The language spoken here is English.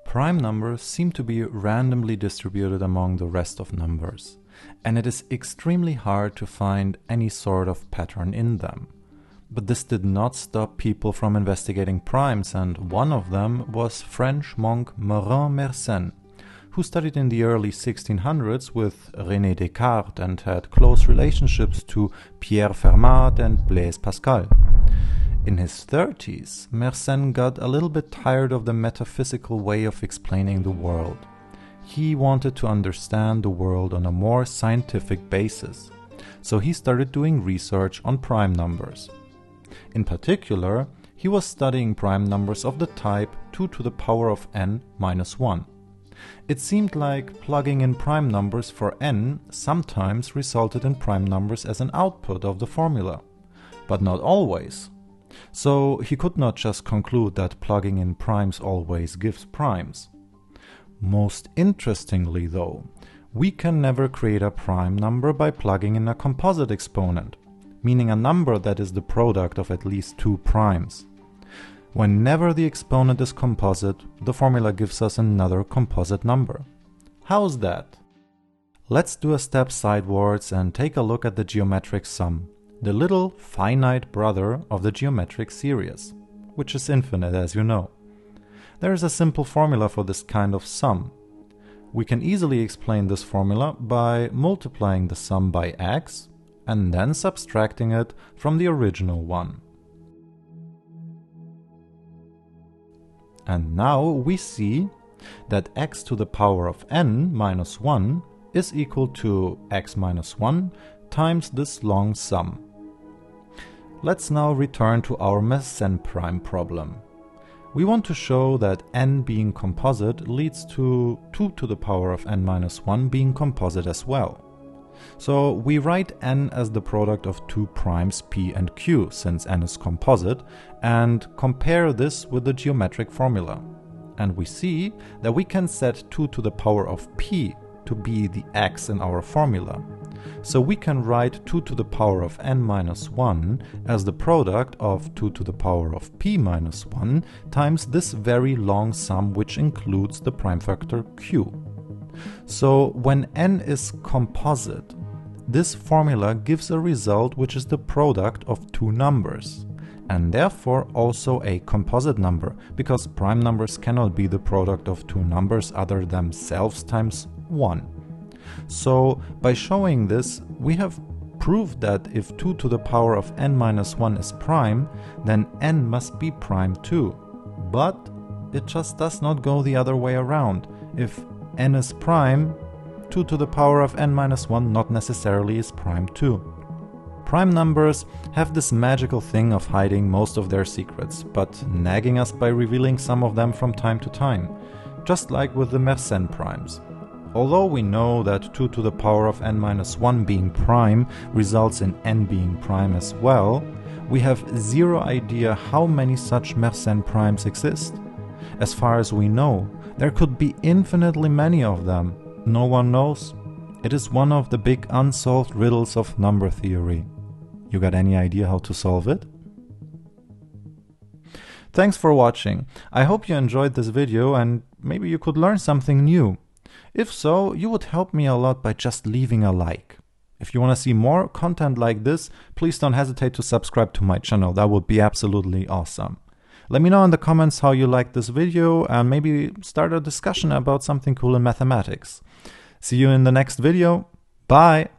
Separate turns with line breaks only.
Prime numbers seem to be randomly distributed among the rest of numbers, and it is extremely hard to find any sort of pattern in them. But this did not stop people from investigating primes, and one of them was French monk Mersenne, who studied in the early 1600s with René Descartes and had close relationships to Pierre Fermat and Blaise Pascal. In his 30s, Mersenne got a little bit tired of the metaphysical way of explaining the world. He wanted to understand the world on a more scientific basis, so he started doing research on prime numbers. In particular, he was studying prime numbers of the type 2 to the power of n minus 1. It seemed like plugging in prime numbers for n sometimes resulted in prime numbers as an output of the formula, but not always. So he could not just conclude that plugging in primes always gives primes. Most interestingly though, we can never create a prime number by plugging in a composite exponent, meaning a number that is the product of at least two primes. Whenever the exponent is composite, the formula gives us another composite number. How's that? Let's do a step sidewards and take a look at the geometric sum, the little finite brother of the geometric series, which is infinite, as you know. There is a simple formula for this kind of sum. We can easily explain this formula by multiplying the sum by x and then subtracting it from the original one. And now we see that x to the power of n minus 1 is equal to x minus 1 times this long sum. Let's now return to our Mersenne prime problem. We want to show that n being composite leads to 2 to the power of n minus 1 being composite as well. So we write n as the product of two primes p and q, since n is composite, and compare this with the geometric formula. And we see that we can set 2 to the power of p to be the x in our formula. So we can write 2 to the power of n minus 1 as the product of 2 to the power of p minus 1 times this very long sum, which includes the prime factor q. So when n is composite, this formula gives a result which is the product of two numbers, and therefore also a composite number, because prime numbers cannot be the product of two numbers other than themselves times 1. So by showing this, we have proved that if 2 to the power of n minus 1 is prime, then n must be prime too. But it just does not go the other way around. If n is prime, 2 to the power of n minus 1 not necessarily is prime too. Prime numbers have this magical thing of hiding most of their secrets, but nagging us by revealing some of them from time to time, just like with the Mersenne primes. Although we know that 2 to the power of n minus 1 being prime results in n being prime as well, we have zero idea how many such Mersenne primes exist. As far as we know, there could be infinitely many of them. No one knows. It is one of the big unsolved riddles of number theory. You got any idea how to solve it? Thanks for watching. I hope you enjoyed this video and maybe you could learn something new. If so, you would help me a lot by just leaving a like. If you want to see more content like this, please don't hesitate to subscribe to my channel. That would be absolutely awesome. Let me know in the comments how you liked this video and maybe start a discussion about something cool in mathematics. See you in the next video. Bye!